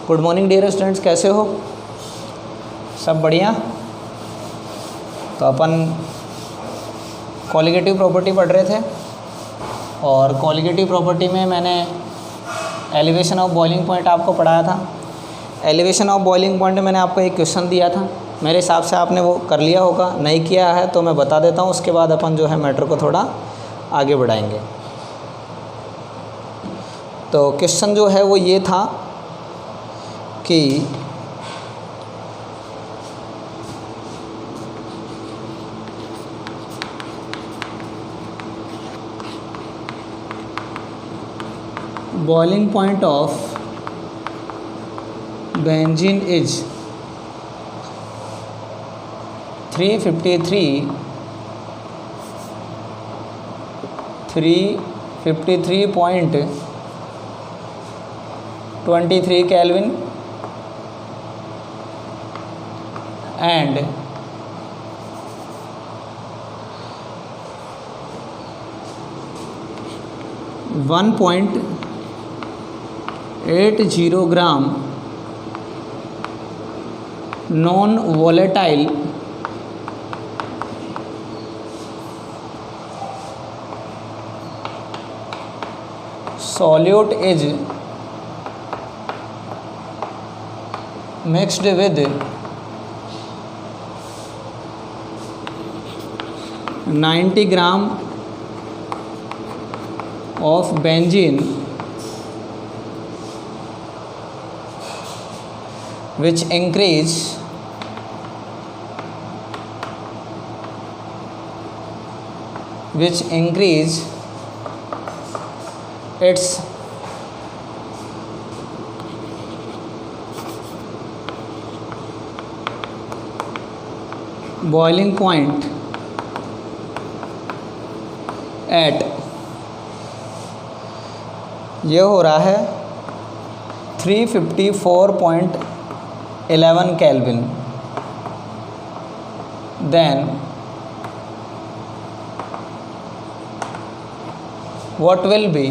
Good morning dear students, कैसे हो? सब बढ़िया। तो अपन कॉलिगेटिव प्रॉपर्टी पढ़ रहे थे और कॉलिगेटिव प्रॉपर्टी में मैंने एलिवेशन ऑफ बॉइलिंग पॉइंट आपको पढ़ाया था। एलिवेशन ऑफ बॉइलिंग पॉइंट में मैंने आपको एक क्वेश्चन दिया था, मेरे हिसाब से आपने वो कर लिया होगा। नहीं किया है तो मैं बता देता हूँ, उसके बाद अपन जो है मैटर को थोड़ा आगे बढ़ाएंगे। तो क्वेश्चन जो है वो ये था कि boiling point of benzene is 353.23 Kelvin and 1.80 gram non volatile solute is mixed with 90 gram of benzene which increase its boiling point at, ये हो रहा है 354.11 kelvin. Then what will be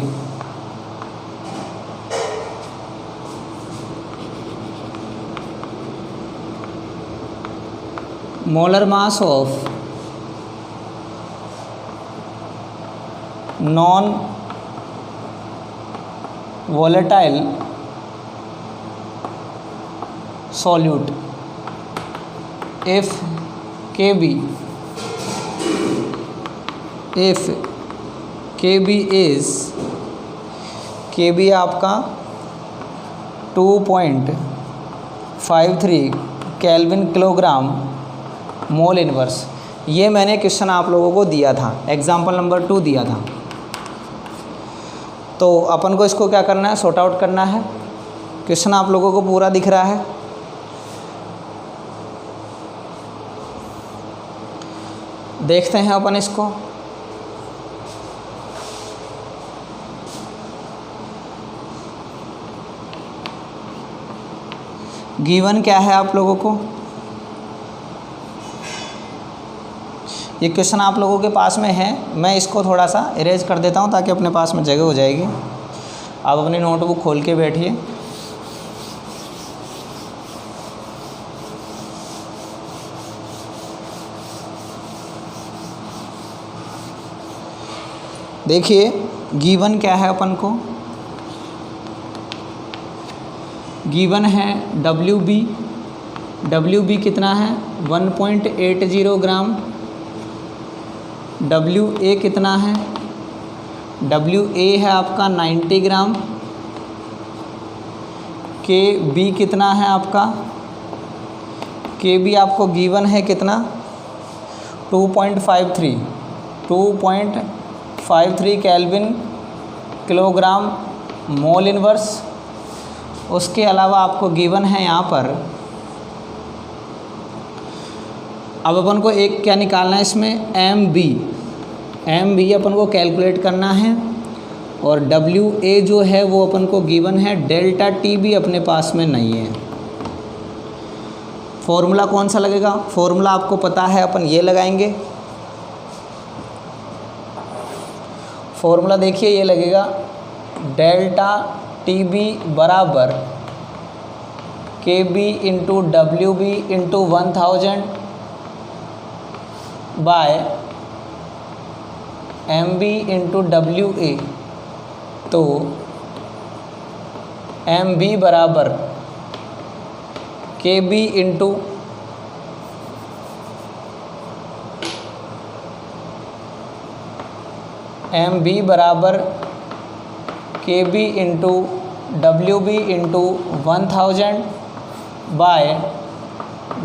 molar mass of non volatile solute if Kb आपका 2.53 kelvin kilogram mole inverse. ये मैंने question आप लोगों को दिया था, एग्जाम्पल नंबर 2 दिया था। तो अपन को इसको क्या करना है, सॉर्ट आउट करना है। क्वेश्चन आप लोगों को पूरा दिख रहा है। देखते हैं अपन इसको। गिवन क्या है आप लोगों को, ये क्वेश्चन आप लोगों के पास में है। मैं इसको थोड़ा सा इरेज कर देता हूँ ताकि अपने पास में जगह हो जाएगी। आप अपनी नोटबुक खोल के बैठिए। देखिए गिवन क्या है अपन को, गिवन है WB कितना है 1.80 ग्राम। WA कितना है, WA है आपका 90 ग्राम। KB कितना है आपका, KB आपको गिवन है कितना 2.53 केल्विन किलोग्राम मोल इनवर्स। उसके अलावा आपको गिवन है यहाँ पर, अब अपन को एक क्या निकालना है इसमें, MB अपन को कैलकुलेट करना है। और WA जो है वो अपन को गिवन है, डेल्टा T भी अपने पास में नहीं है। फॉर्मूला कौन सा लगेगा, फॉर्मूला आपको पता है, अपन ये लगाएंगे। फॉर्मूला देखिए ये लगेगा डेल्टा टी बी बराबर KB into WB into 1000 by MB into WA। तो MB बराबर KB इंटू MB बराबर KB into WB into 1000 by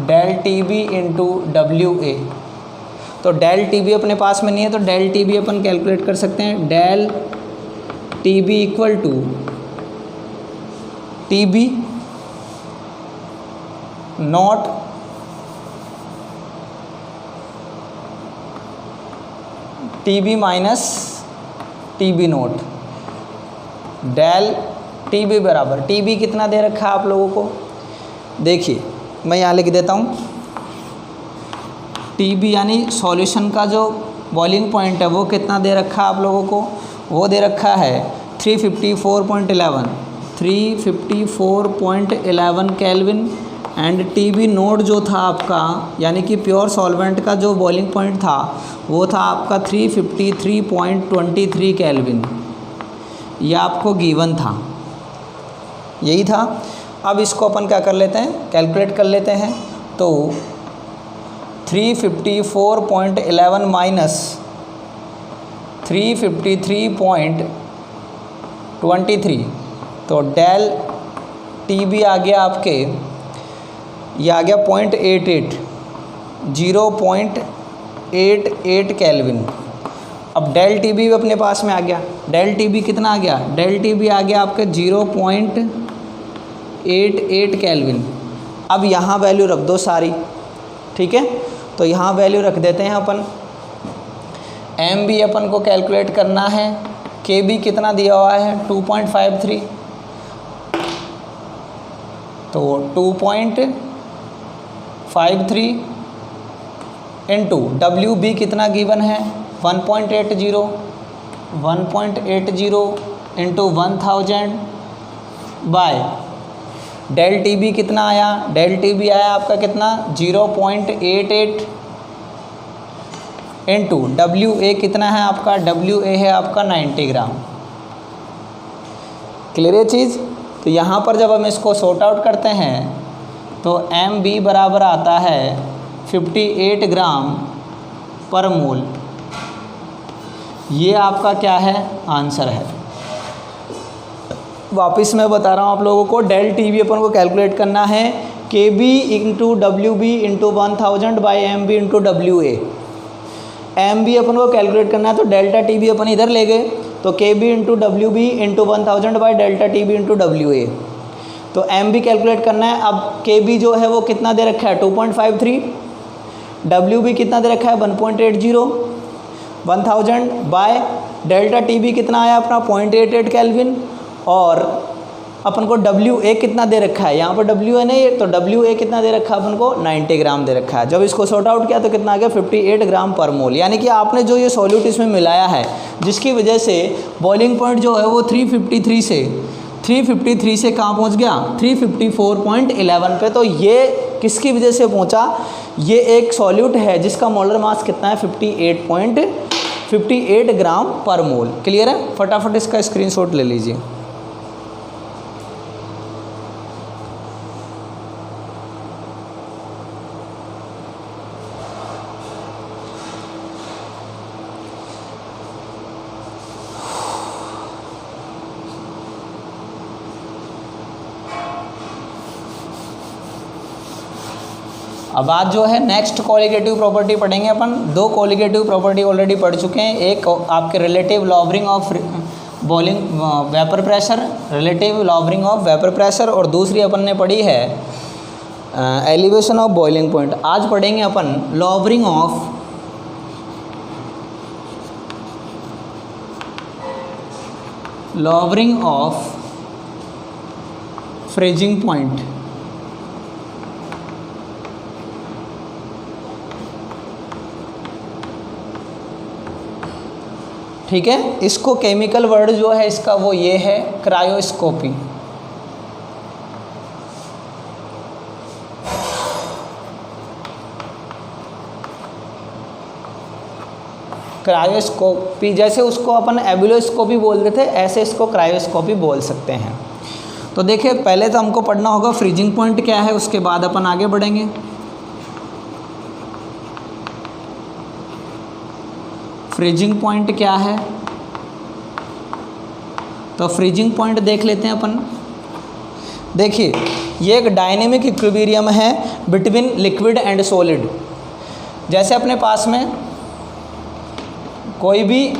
del TB into WA। तो डेल TB अपने पास में नहीं है, तो डेल TB अपन कैलकुलेट कर सकते हैं। Del TB equal to TB naught TB minus TB naught. Del TB बराबर, TB कितना दे रखा है आप लोगों को, देखिए मैं यहाँ लिख देता हूँ। TB यानी सॉल्यूशन का जो बॉइलिंग पॉइंट है वो कितना दे रखा है आप लोगों को, वो दे रखा है 354.11 केल्विन। एंड TB नोट जो था आपका, यानी कि प्योर सॉल्वेंट का जो बॉइलिंग पॉइंट था वो था आपका 353.23 केल्विन। ये आपको गिवन था, यही था। अब इसको अपन क्या कर लेते हैं, कैलकुलेट कर लेते हैं। तो 354.11 माइनस 353.23, तो डेल TB आ गया आपके, ये आ गया 0.88, 0.88 केल्विन। अब डेल TB भी अपने पास में आ गया। डेल TB कितना आ गया, डेल TB आ गया आपके 0.88 केल्विन। अब यहाँ वैल्यू रख दो सारी, ठीक है। तो यहाँ वैल्यू रख देते हैं अपन। MB अपन को कैलकुलेट करना है, KB कितना दिया हुआ है 2.53, तो 2.53 इंटू WB कितना गिवन है 1.80 इंटू 1000 बाय डेल TB कितना आया, डेल TB आया आपका कितना 0.88 इंटू WA कितना है आपका, WA है आपका 90 ग्राम। क्लियर है चीज़। तो यहाँ पर जब हम इसको सॉर्ट आउट करते हैं तो MB बराबर आता है 58 ग्राम पर मोल। ये आपका क्या है, आंसर है। वापस मैं बता रहा हूँ आप लोगों को, डेल TB अपन को कैलकुलेट करना है KB into WB into 1000 by MB into WA। MB अपन को कैलकुलेट करना है, तो डेल्टा TB अपन इधर ले गए, तो KB into WB into 1000 by delta TB into WA। तो MB कैलकुलेट करना है। अब KB जो है वो कितना दे रखा है 2.53, WB कितना दे रखा है 1.80, 1000 बाय डेल्टा TB कितना आया अपना 0.88 केल्विन, और अपन को WA कितना दे रखा है, यहाँ पर WA नहीं है, तो WA कितना दे रखा है अपन को 90 ग्राम दे रखा है। जब इसको सॉर्ट आउट किया तो कितना आ गया 58 ग्राम पर मोल। यानी कि आपने जो ये सॉल्यूट इसमें मिलाया है, जिसकी वजह से बॉइलिंग पॉइंट जो है वो 353 से कहाँ पहुँच गया 354.11 पे। तो ये किसकी वजह से पहुँचा, ये एक सॉल्यूट है जिसका मोलर मास कितना है 58 ग्राम पर मोल। क्लियर है। फटाफट इसका स्क्रीनशॉट ले लीजिए। अब आज जो है नेक्स्ट कोलिगेटिव प्रॉपर्टी पढ़ेंगे अपन। दो कोलिगेटिव प्रॉपर्टी ऑलरेडी पढ़ चुके हैं। एक आपके relative lowering of boiling vapour pressure, relative lowering of vapour pressure, और दूसरी अपन ने पढ़ी है एलिवेशन ऑफ बॉइलिंग पॉइंट। आज पढ़ेंगे अपन लॉवरिंग ऑफ फ्रीजिंग पॉइंट। ठीक है। इसको केमिकल वर्ड जो है इसका वो ये है क्रायोस्कोपी। क्रायोस्कोपी, जैसे उसको अपन एबुलोस्कोपी बोलते थे ऐसे इसको क्रायोस्कोपी बोल सकते हैं। तो देखिए पहले तो हमको पढ़ना होगा फ्रीजिंग पॉइंट क्या है, उसके बाद अपन आगे बढ़ेंगे। फ्रीजिंग पॉइंट क्या है, तो फ्रीजिंग पॉइंट देख लेते हैं अपन। देखिए ये एक डायनेमिक इक्विलिब्रियम है बिटवीन लिक्विड एंड सॉलिड। जैसे अपने पास में कोई भी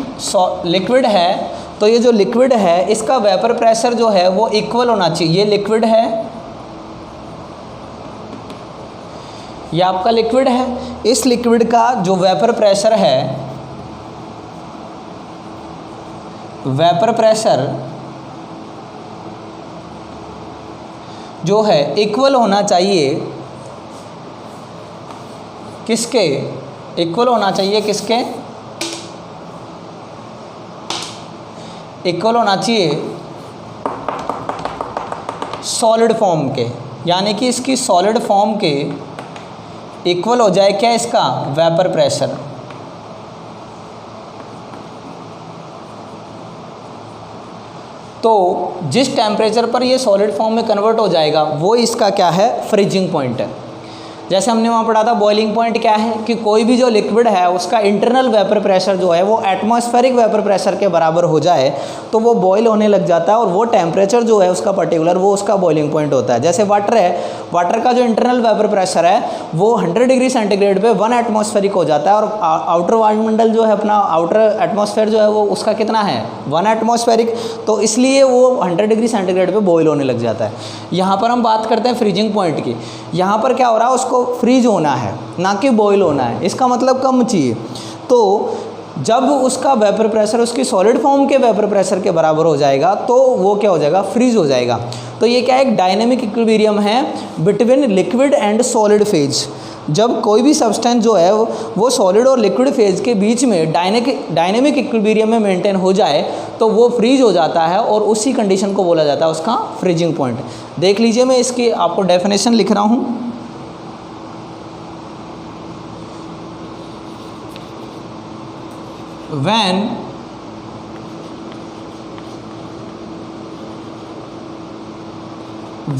लिक्विड है तो ये जो लिक्विड है इसका वेपर प्रेशर जो है वो इक्वल होना चाहिए। ये लिक्विड है, ये आपका लिक्विड है, इस लिक्विड का जो वेपर प्रेशर है, वेपर प्रेशर जो है इक्वल होना चाहिए किसके, इक्वल होना चाहिए किसके, इक्वल होना चाहिए सॉलिड फॉर्म के, यानी कि इसकी सॉलिड फॉर्म के इक्वल हो जाए क्या, इसका वेपर प्रेशर। तो जिस टेम्परेचर पर ये सॉलिड फॉर्म में कन्वर्ट हो जाएगा वो इसका क्या है, फ्रीजिंग पॉइंट है। जैसे हमने वहाँ पढ़ा था बॉइलिंग पॉइंट क्या है कि कोई भी जो लिक्विड है उसका इंटरनल वेपर प्रेशर जो है वो एटमॉस्फेरिक वेपर प्रेशर के बराबर हो जाए तो वो बॉयल होने लग जाता है, और वो टेम्परेचर जो है उसका पर्टिकुलर वो उसका बॉइलिंग पॉइंट होता है। जैसे वाटर है, वाटर का जो इंटरनल वेपर प्रेशर है वो 100 डिग्री सेंटीग्रेड पे 1 एटमॉस्फेरिक हो जाता है, और आउटर वायुमंडल जो है अपना आउटर एटमॉस्फेयर जो है वो उसका कितना है, 1 एटमॉस्फेरिक, तो इसलिए वो 100 डिग्री सेंटीग्रेड पे बॉयल होने लग जाता है। यहाँ पर हम बात करते हैं फ्रीजिंग पॉइंट की। यहाँ पर क्या हो रहा है, उसको फ्रीज होना है ना कि बॉयल होना है, इसका मतलब कम चाहिए। तो जब उसका वेपर प्रेशर उसकी सॉलिड फॉर्म के वेपर प्रेशर के बराबर हो जाएगा तो वो क्या हो जाएगा, फ्रीज हो जाएगा। तो ये क्या एक डायनेमिक इक्विलिब्रियम है between liquid and solid phase. जब कोई भी सब्सटेंस जो है वो सॉलिड और लिक्विड फेज के बीच में डायनेमिक इक्विलिब्रियम में मेंटेन हो जाए तो वो फ्रीज हो जाता है, और उसी कंडीशन को बोला जाता है उसका फ्रीजिंग पॉइंट। देख लीजिए मैं इसकी आपको डेफिनेशन लिख रहा हूँ। When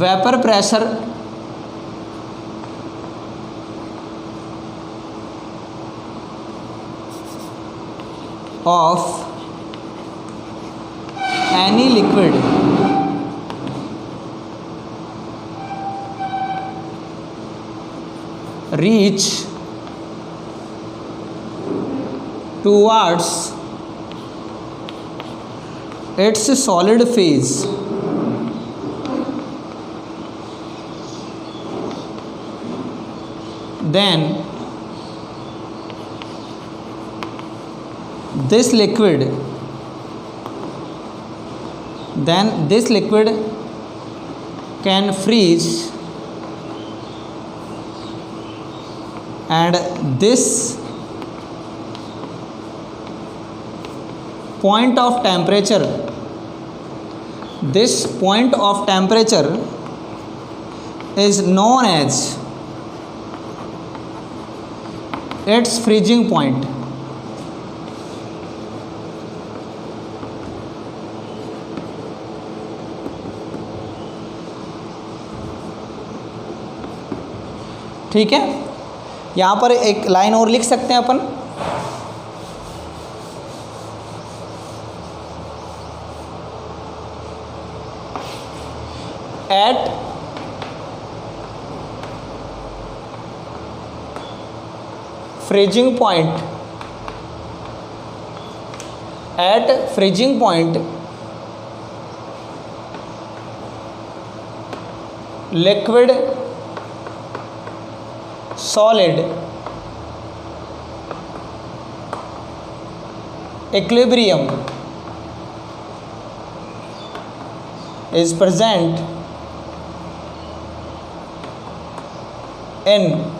vapor pressure of any liquid reach towards its solid phase, then this liquid can freeze, and this point of temperature is known as its freezing point। ठीक है, यहाँ पर एक लाइन और लिख सकते हैं अपन, at freezing point liquid solid equilibrium is present in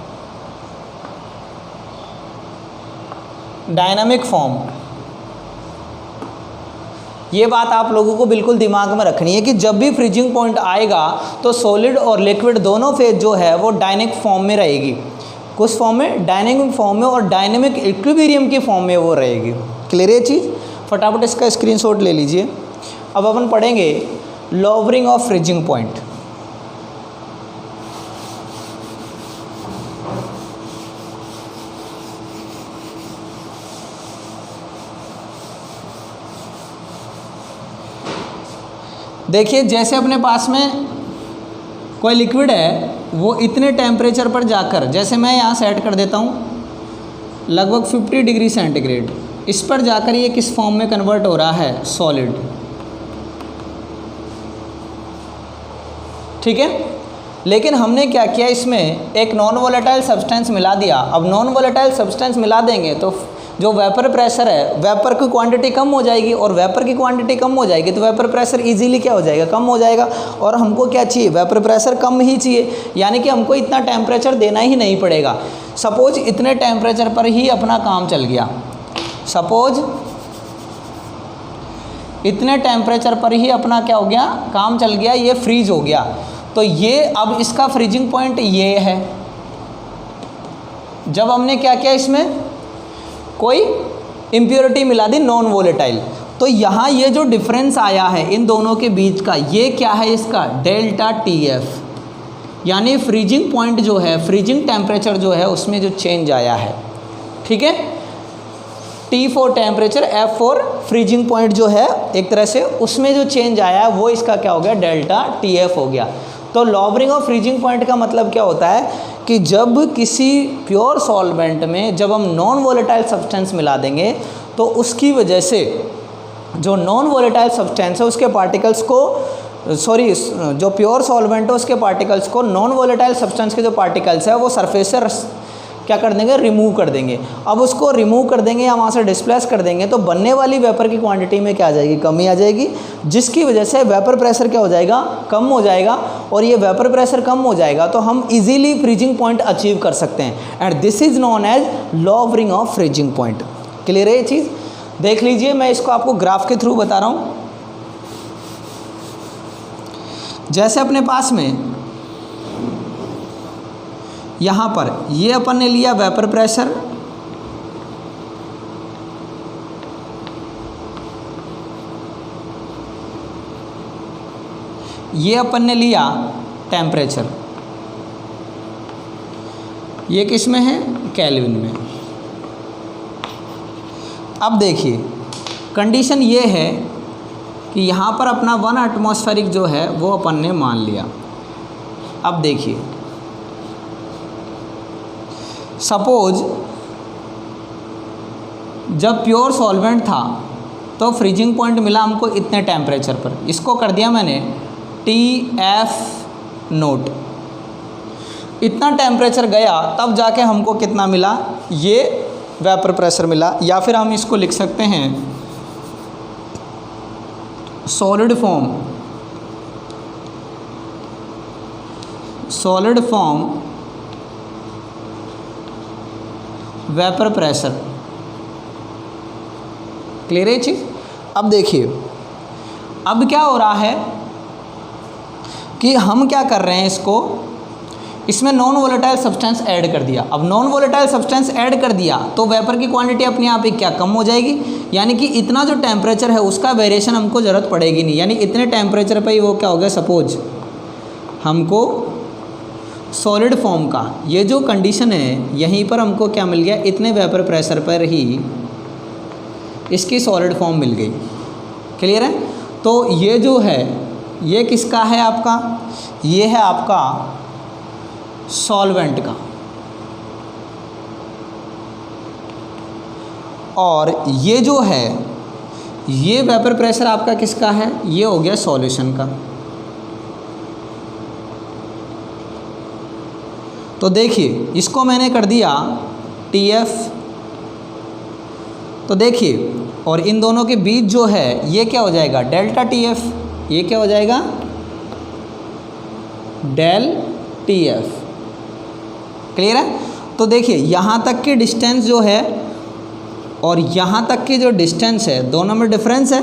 dynamic form. ये बात आप लोगों को बिल्कुल दिमाग में रखनी है कि जब भी फ्रीजिंग पॉइंट आएगा तो सॉलिड और लिक्विड दोनों फेज जो है वो डायनामिक फॉर्म में रहेगी। कुछ फॉर्म में डायनेमिक फॉर्म में और डायनेमिक इक्विलिब्रियम की फॉर्म में वो रहेगी। क्लियर है चीज़? फटाफट इसका स्क्रीनशॉट ले लीजिए। अब अपन पढ़ेंगे लोवरिंग ऑफ फ्रीजिंग पॉइंट। देखिए जैसे अपने पास में कोई लिक्विड है, वो इतने टेम्परेचर पर जाकर, जैसे मैं यहाँ सेट कर देता हूँ लगभग 50 डिग्री सेंटीग्रेड, इस पर जाकर ये किस फॉर्म में कन्वर्ट हो रहा है? सॉलिड। ठीक है, लेकिन हमने क्या किया, इसमें एक नॉन वोलेटाइल सब्सटेंस मिला दिया। अब नॉन वोलेटाइल सब्सटेंस मिला देंगे तो जो वेपर प्रेशर है, वेपर की क्वांटिटी कम हो जाएगी, और वेपर की क्वांटिटी कम हो जाएगी तो वेपर प्रेशर इजीली क्या हो जाएगा? कम हो जाएगा। और हमको क्या चाहिए? वेपर प्रेशर कम ही चाहिए, यानी कि हमको इतना टेम्परेचर देना ही नहीं पड़ेगा। सपोज इतने टेम्परेचर पर ही अपना काम चल गया, सपोज इतने टेम्परेचर पर ही अपना क्या हो गया? काम चल गया, ये फ्रीज हो गया। तो ये अब इसका फ्रीजिंग पॉइंट ये है। जब हमने क्या किया, इसमें कोई इम्प्योरिटी मिला दी नॉन वोलेटाइल, तो यहाँ ये जो डिफरेंस आया है इन दोनों के बीच का, ये क्या है? इसका डेल्टा TF, यानी फ्रीजिंग पॉइंट जो है, फ्रीजिंग टेम्परेचर जो है उसमें जो चेंज आया है। ठीक है, T for temperature, F for freezing point जो है एक तरह से, उसमें जो चेंज आया है वो इसका क्या हो गया? डेल्टा TF हो गया। तो लॉवरिंग ऑफ फ्रीजिंग पॉइंट का मतलब क्या होता है कि जब किसी प्योर सॉल्वेंट में जब हम नॉन वोलेटाइल सब्सटेंस मिला देंगे तो उसकी वजह से जो नॉन वोलेटाइल सब्सटेंस है उसके पार्टिकल्स को, सॉरी जो प्योर सॉल्वेंट है उसके पार्टिकल्स को नॉन वोलेटाइल सब्सटेंस के जो पार्टिकल्स है वो सरफेस से क्या कर देंगे? रिमूव कर देंगे। अब उसको रिमूव कर देंगे या वहाँ से डिस्प्लेस कर देंगे तो बनने वाली वेपर की क्वांटिटी में क्या आ जाएगी? कमी आ जाएगी, जिसकी वजह से वेपर प्रेशर क्या हो जाएगा? कम हो जाएगा। और ये वेपर प्रेशर कम हो जाएगा तो हम इजीली फ्रीजिंग पॉइंट अचीव कर सकते हैं, and this is known as lowering of freezing point. Clear है ये चीज़? देख लीजिए, मैं इसको आपको ग्राफ के थ्रू बता रहा हूँ। जैसे अपने पास में यहाँ पर ये अपन ने लिया वेपर प्रेशर, ये अपन ने लिया टेम्परेचर, ये किस में है? केल्विन में। अब देखिए कंडीशन ये है कि यहाँ पर अपना 1 एटमॉस्फेरिक जो है वो अपन ने मान लिया। अब देखिए सपोज जब प्योर सॉल्वेंट था तो फ्रीजिंग पॉइंट मिला हमको इतने टेम्परेचर पर, इसको कर दिया मैंने TF नोट। इतना टेम्परेचर गया तब जाके हमको कितना मिला? ये वेपर प्रेशर मिला। या फिर हम इसको लिख सकते हैं solid form vapour pressure. Clear है चीज़? अब देखिए अब क्या हो रहा है कि हम क्या कर रहे हैं, इसमें नॉन वोलेटाइल सब्सटेंस ऐड कर दिया। अब नॉन वोलेटाइल सब्सटेंस ऐड कर दिया तो वेपर की क्वांटिटी अपने आप ही क्या कम हो जाएगी, यानी कि इतना जो टेम्परेचर है उसका वेरिएशन हमको ज़रूरत पड़ेगी नहीं, यानी इतने टेम्परेचर पर ही वो क्या हो गया? सपोज हमको सॉलिड फॉर्म का ये जो कंडीशन है यहीं पर हमको क्या मिल गया? इतने वेपर प्रेशर पर ही इसकी सॉलिड फॉर्म मिल गई। क्लियर है? तो ये जो है ये किसका है? आपका ये है आपका सॉल्वेंट का, और ये जो है ये वेपर प्रेशर आपका किसका है? ये हो गया सॉल्यूशन का। तो देखिए इसको मैंने कर दिया TF। तो देखिए और इन दोनों के बीच जो है ये क्या हो जाएगा? Delta TF। ये क्या हो जाएगा? Del TF। क्लियर है? तो देखिए यहाँ तक की डिस्टेंस जो है और यहाँ तक की जो डिस्टेंस है दोनों में डिफरेंस है।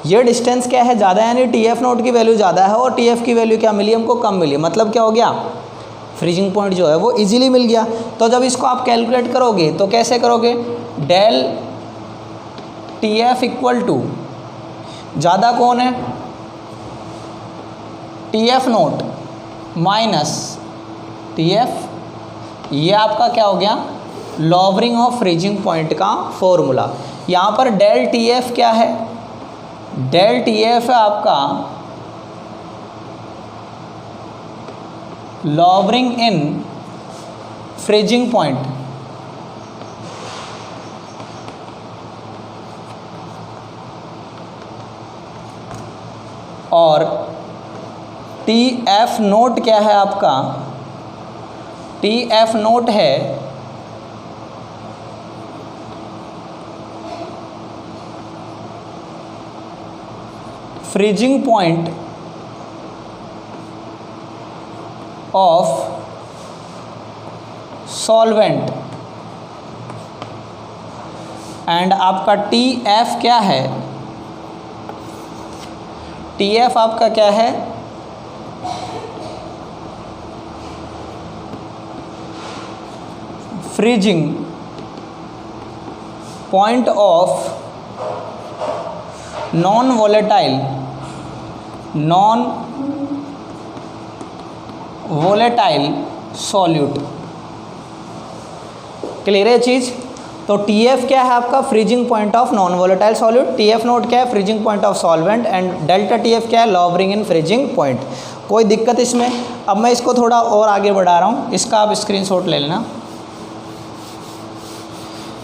ये डिस्टेंस क्या है? ज़्यादा, यानी TF नोट की वैल्यू ज़्यादा है और TF की वैल्यू क्या मिली हमको? कम मिली। मतलब क्या हो गया? फ्रीजिंग पॉइंट जो है वो इजीली मिल गया। तो जब इसको आप कैलकुलेट करोगे तो कैसे करोगे, del T F equal to, ज़्यादा कौन है, T F naught minus T F, ये आपका क्या हो गया, लॉवरिंग ऑफ फ्रीजिंग पॉइंट का फॉर्मूला। यहाँ पर डेल टी एफ क्या है, डेल टी एफ है आपका लॉवरिंग इन फ्रीजिंग पॉइंट, और टी एफ नोट क्या है आपका, टी एफ नोट है freezing point of solvent, and आपका टी एफ क्या है, टी एफ आपका क्या है, freezing point of non volatile solute. Clear है चीज़। तो टी एफ क्या है आपका, freezing point of non volatile solute, T F note क्या है, freezing point of solvent, and delta T F क्या है, लॉवरिंग इन फ्रीजिंग पॉइंट। कोई दिक्कत इसमें? अब मैं इसको थोड़ा और आगे बढ़ा रहा हूँ, इसका आप स्क्रीनशॉट ले लेना।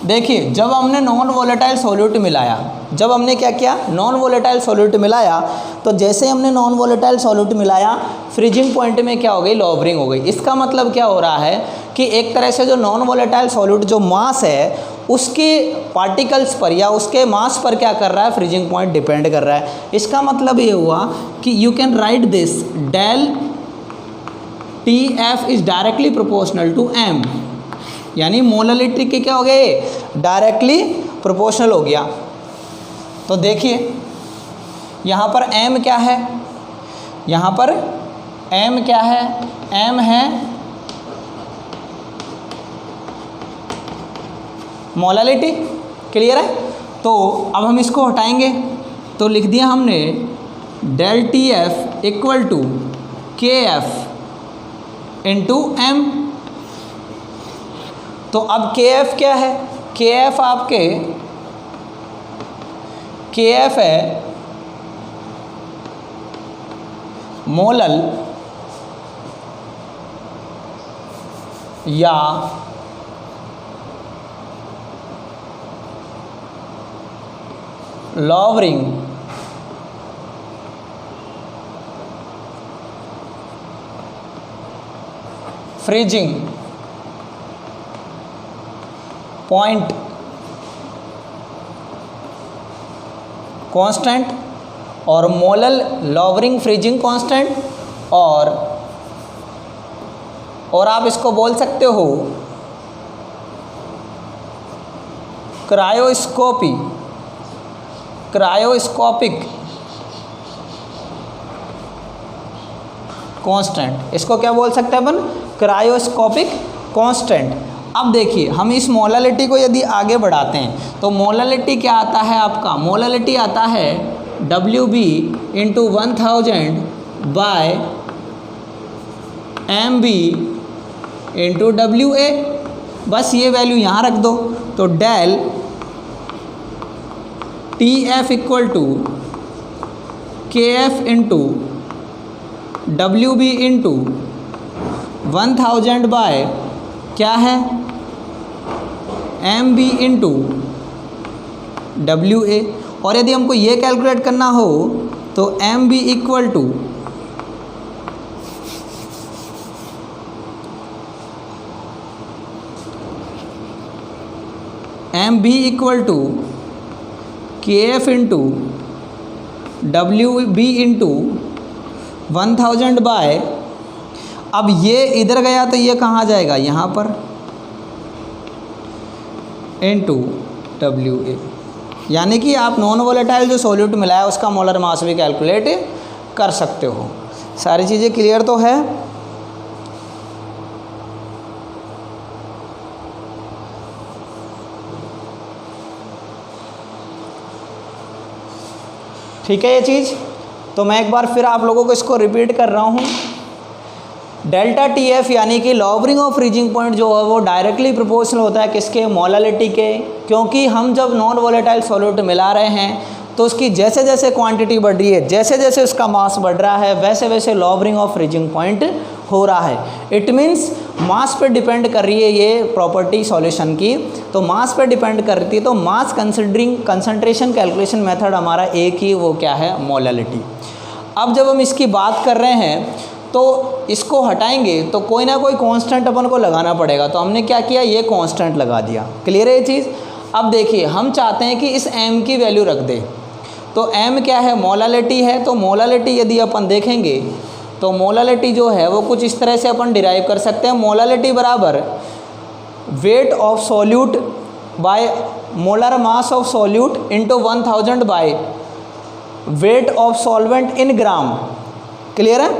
देखिए, जब हमने नॉन वोलेटाइल सॉल्यूट मिलाया, जब हमने क्या किया, नॉन वोलेटाइल सॉल्यूट मिलाया, तो जैसे हमने नॉन वोलेटाइल सॉल्यूट मिलाया, फ्रीजिंग पॉइंट में क्या हो गई, लॉवरिंग हो गई। इसका मतलब क्या हो रहा है कि एक तरह से जो नॉन वोलेटाइल सॉल्यूट जो मास है उसके पार्टिकल्स पर या उसके मास पर क्या कर रहा है, फ्रीजिंग पॉइंट डिपेंड कर रहा है। इसका मतलब ये हुआ कि you can write this, del T F is directly proportional to M, यानी मोलरिटी के क्या हो गए, डायरेक्टली प्रोपोर्शनल हो गया। तो देखिए यहाँ पर m क्या है, यहाँ पर m क्या है, m है मोलरिटी। क्लियर है। तो अब हम इसको हटाएंगे, तो लिख दिया हमने del T F equal to K F into M. तो अब के एफ क्या है, के एफ आपके, के एफ है मोलल या लॉवरिंग फ्रीजिंग पॉइंट कांस्टेंट और मोलल लॉवरिंग फ्रीजिंग कांस्टेंट, और आप इसको बोल सकते हो क्रायोस्कोपिक कांस्टेंट। इसको क्या बोल सकते हैं अपन, क्रायोस्कोपिक कांस्टेंट। अब देखिए, हम इस मोलरिटी को यदि आगे बढ़ाते हैं तो मोलरिटी क्या आता है आपका, मोलरिटी आता है WB into 1000 by MB into WA। बस ये वैल्यू यहाँ रख दो, तो del TF equal to KF into WB into 1000 by क्या है, MB इंटू WA। और यदि हमको ये कैलकुलेट करना हो तो MB equal to KF into WB into 1000 by, अब ये इधर गया तो ये कहाँ जाएगा, यहाँ पर इंटू WA। यानी कि आप नॉन वोलेटाइल जो सॉल्यूट मिलाया उसका मोलर मास भी कैलकुलेट कर सकते हो। सारी चीज़ें क्लियर तो है। ठीक है ये चीज़। तो मैं एक बार फिर आप लोगों को इसको रिपीट कर रहा हूँ। डेल्टा टी एफ यानी कि लॉवरिंग ऑफ फ्रीजिंग पॉइंट जो है वो डायरेक्टली प्रोपोर्शनल होता है किसके, मोलालिटी के। क्योंकि हम जब नॉन वोलेटाइल सॉल्यूट मिला रहे हैं तो उसकी जैसे जैसे क्वांटिटी बढ़ रही है, जैसे जैसे उसका मास बढ़ रहा है, वैसे वैसे लॉवरिंग ऑफ फ्रीजिंग पॉइंट हो रहा है। इट मीन्स मास पे डिपेंड कर रही है ये प्रॉपर्टी सॉल्यूशन की। तो मास पे डिपेंड करती है, तो मास कंसिडरिंग कंसंट्रेशन कैलकुलेशन मेथड हमारा एक ही, वो क्या है, मोलालिटी। अब जब हम इसकी बात कर रहे हैं तो इसको हटाएंगे तो कोई ना कोई कांस्टेंट अपन को लगाना पड़ेगा। तो हमने क्या किया, ये कांस्टेंट लगा दिया। क्लियर है ये चीज़। अब देखिए हम चाहते हैं कि इस m की वैल्यू रख दे। तो m क्या है, मोलालिटी है। तो मोलालिटी यदि अपन देखेंगे तो मोलालिटी जो है वो कुछ इस तरह से अपन डिराइव कर सकते हैं। मोलालिटी बराबर weight of solute by molar mass of solute into 1000 by weight of solvent in gram. Clear है।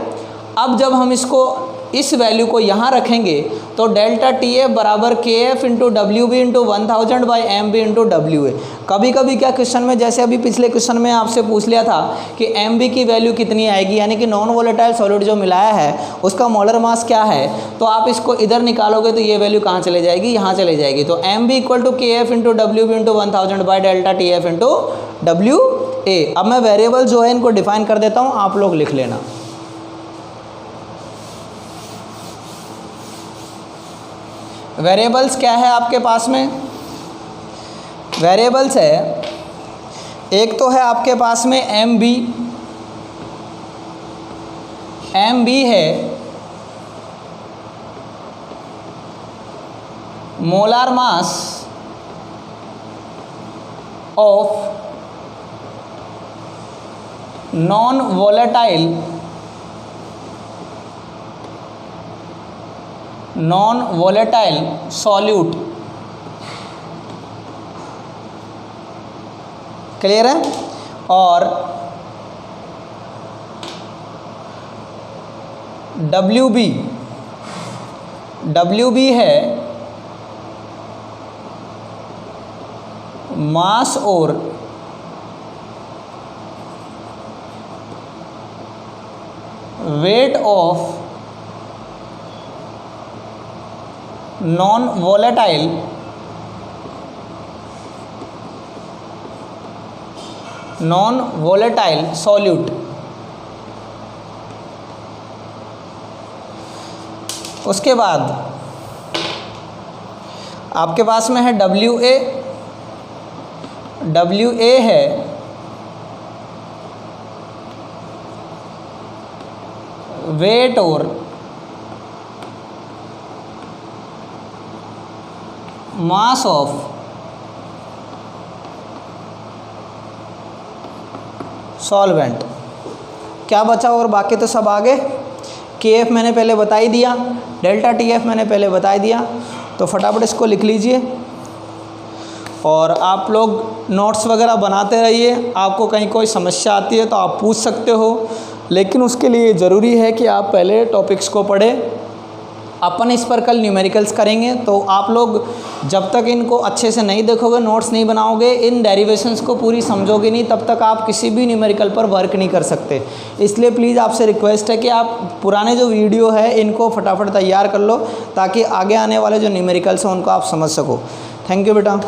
अब जब हम इसको इस वैल्यू को यहाँ रखेंगे तो डेल्टा टी एफ बराबर K F into W B into 1000 by M B into W A. कभी कभी क्या क्वेश्चन में, जैसे अभी पिछले क्वेश्चन में आपसे पूछ लिया था कि एम बी की वैल्यू कितनी आएगी, यानी कि नॉन वोलेटाइल सॉल्यूट जो मिलाया है उसका मोलर मास क्या है। तो आप इसको इधर निकालोगे तो ये वैल्यू कहाँ चले जाएगी, यहाँ चले जाएगी। तो M B equal to K F into W B into 1000 by delta T F into W A. अब मैं वेरिएबल जो है इनको डिफाइन कर देता हूँ, आप लोग लिख लेना। वेरिएबल्स क्या है आपके पास में, वेरिएबल्स है, एक तो है आपके पास में एम बी है molar mass of non volatile solute. Clear है। और डब्ल्यू बी है मास और weight of non volatile solute. उसके बाद आपके पास में है डब्ल्यू ए है वेट और मास ऑफ सॉल्वेंट। क्या बचा और बाकी तो सब आगे। के एफ मैंने पहले बता ही दिया, डेल्टा टी एफ मैंने पहले बता ही दिया। तो फटाफट इसको लिख लीजिए और आप लोग नोट्स वगैरह बनाते रहिए। आपको कहीं कोई समस्या आती है तो आप पूछ सकते हो, लेकिन उसके लिए ज़रूरी है कि आप पहले टॉपिक्स को पढ़ें। अपन इस पर कल न्यूमेरिकल्स करेंगे, तो आप लोग जब तक इनको अच्छे से नहीं देखोगे, नोट्स नहीं बनाओगे, इन डेरिवेशंस को पूरी समझोगे नहीं, तब तक आप किसी भी न्यूमेरिकल पर वर्क नहीं कर सकते। इसलिए प्लीज़ आपसे रिक्वेस्ट है कि आप पुराने जो वीडियो है इनको फटाफट तैयार कर लो, ताकि आगे आने वाले जो न्यूमेरिकल्स हैं उनको आप समझ सको। थैंक यू बेटा।